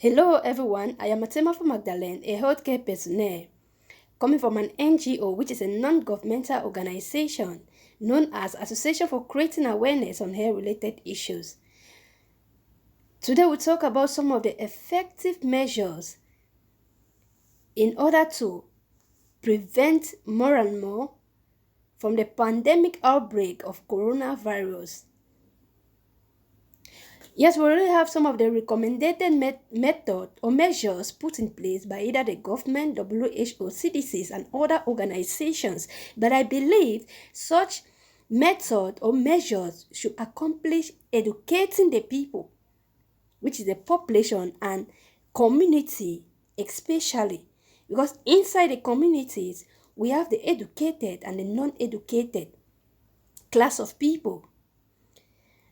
Hello everyone, I am Atema from Magdalen, a healthcare personnel, coming from an NGO, which is a non-governmental organization known as Association for Creating Awareness on Health-Related Issues. Today we'll talk about some of the effective measures in order to prevent more and more from the pandemic outbreak of coronavirus. Yes, we already have some of the recommended method or measures put in place by either the government, WHO, CDCs, and other organizations. But I believe such method or measures should accomplish educating the people, which is the population and community especially. Because inside the communities, we have the educated and the non-educated class of people.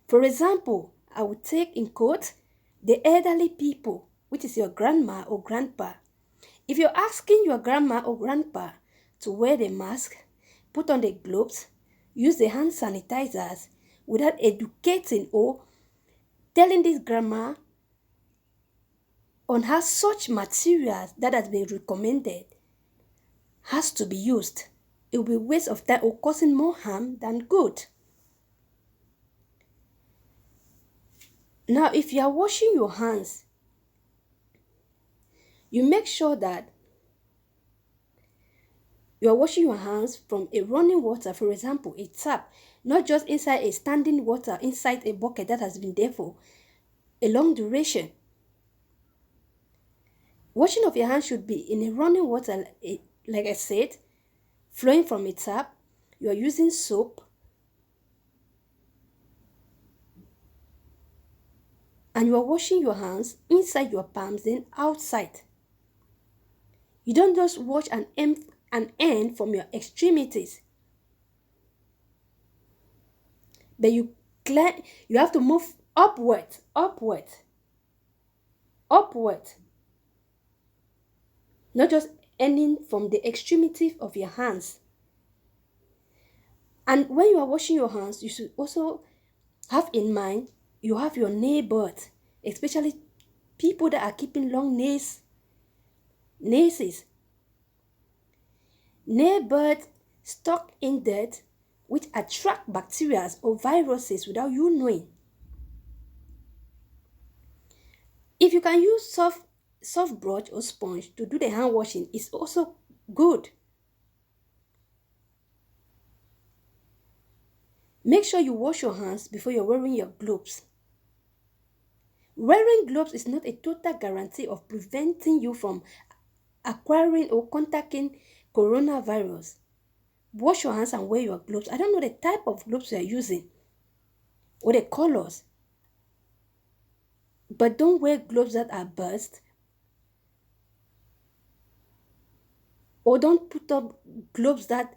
For example, I would take in quote the elderly people, which is your grandma or grandpa. If you're asking your grandma or grandpa to wear the mask, put on the gloves, use the hand sanitizers without educating or telling this grandma on how such materials that has been recommended has to be used, it will be a waste of time or causing more harm than good. Now, if you are washing your hands, you make sure that you are washing your hands from a running water, for example, a tap, not just inside a standing water, inside a bucket that has been there for a long duration. Washing of your hands should be in a running water, like I said, flowing from a tap. You are using soap, and you are washing your hands inside your palms, then outside. You don't just wash an end from your extremities, but you have to move upward, not just ending from the extremity of your hands. And when you are washing your hands, you should also have in mind you have your neighbors, especially people that are keeping long nails. Nail birds stuck in dirt which attract bacteria or viruses without you knowing. If you can use soft brush or sponge to do the hand washing, it's also good. Make sure you wash your hands before you're wearing your gloves. Wearing gloves is not a total guarantee of preventing you from acquiring or contacting coronavirus. Wash your hands and wear your gloves. I don't know the type of gloves you are using or the colors, but don't wear gloves that are burst, or don't put up gloves that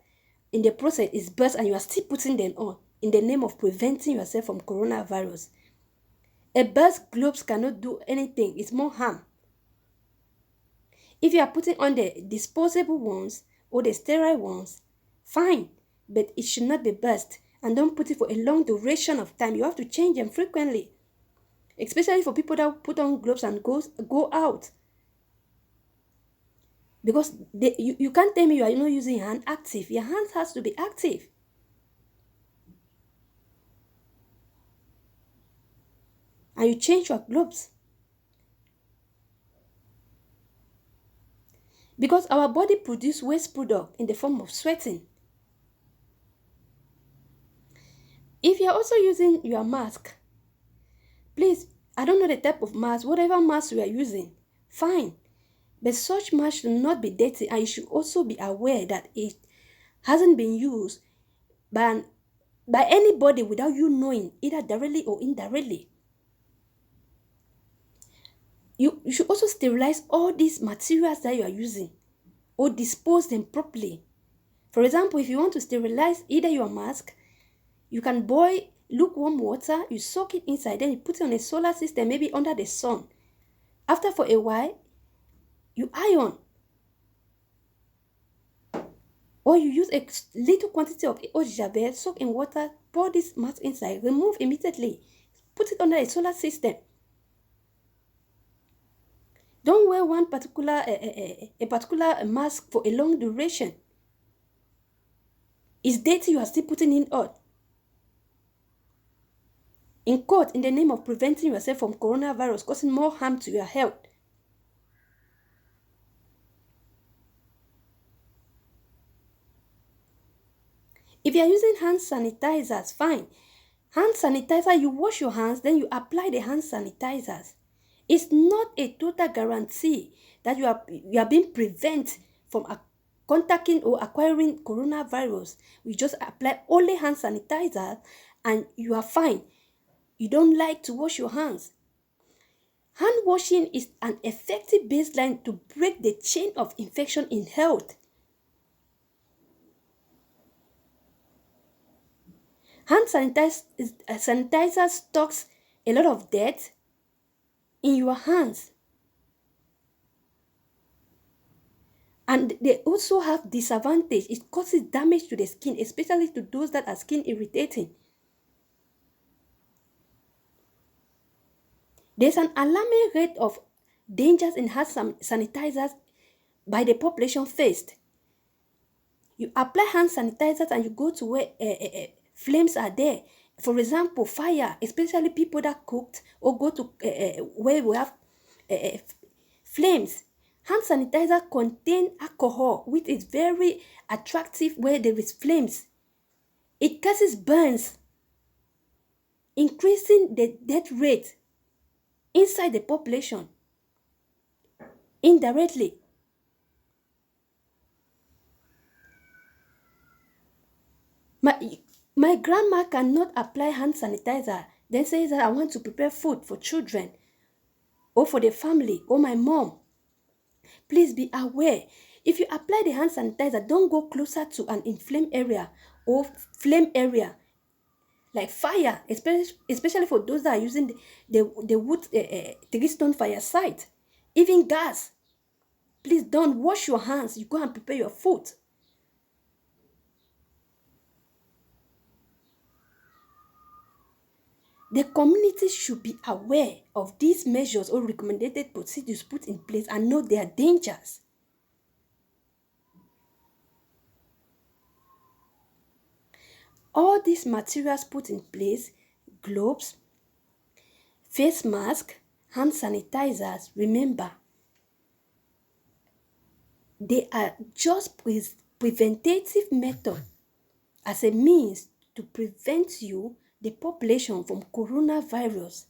in the process is burst and you are still putting them on in the name of preventing yourself from coronavirus. A burst gloves cannot do anything, it's more harm. If you are putting on the disposable ones or the sterile ones, fine, but it should not be burst, and don't put it for a long duration of time. You have to change them frequently, especially for people that put on gloves and go out. Because you can't tell me you are not using your hand active. Your hands has to be active. And you change your gloves. Because our body produces waste product in the form of sweating. If you're also using your mask, please, I don't know the type of mask, whatever mask you are using, fine. But such mask should not be dirty, and you should also be aware that it hasn't been used by anybody without you knowing, either directly or indirectly. You should also sterilize all these materials that you are using or dispose them properly. For example, if you want to sterilize either your mask, you can boil lukewarm water, you soak it inside, then you put it on a solar system, maybe under the sun. After for a while, you iron. Or you use a little quantity of eau de javel, soak in water, pour this mask inside, remove immediately, put it under a solar system. Don't wear one particular a particular mask for a long duration. It's dirty, you are still putting in on. In court, in the name of preventing yourself from coronavirus causing more harm to your health. If you are using hand sanitizers, fine. Hand sanitizer, you wash your hands, then you apply the hand sanitizers. It's not a total guarantee that you are being prevented from contacting or acquiring coronavirus. We just apply only hand sanitizer and you are fine. You don't like to wash your hands. Hand washing is an effective baseline to break the chain of infection in health. Hand sanitizer stocks a lot of dirt in your hands. And they also have disadvantage. It causes damage to the skin, especially to those that are skin irritating. There's an alarming rate of dangers in hand sanitizers by the population faced. You apply hand sanitizers and you go to where flames are there. For example, fire, especially people that cooked or go to where we have flames. Hand sanitizer contain alcohol, which is very attractive where there is flames. It causes burns, increasing the death rate inside the population indirectly. My grandma cannot apply hand sanitizer, then says that I want to prepare food for children or for the family or my mom. Please be aware. If you apply the hand sanitizer, don't go closer to an inflamed area or flame area like fire, especially for those that are using the wood Triston fire site. Even gas. Please don't wash your hands. You go and prepare your food. The community should be aware of these measures or recommended procedures put in place and know their dangers. All these materials put in place, gloves, face mask, hand sanitizers, remember, they are just preventative method as a means to prevent you, the population, from coronavirus.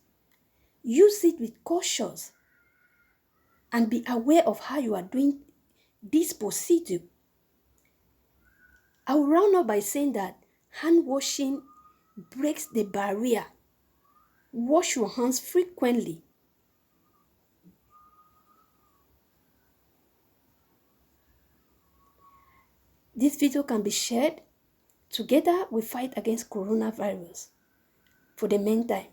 Use it with caution and be aware of how you are doing this procedure. I will round up by saying that hand washing breaks the barrier. Wash your hands frequently. This video can be shared. Together we fight against coronavirus. For the meantime,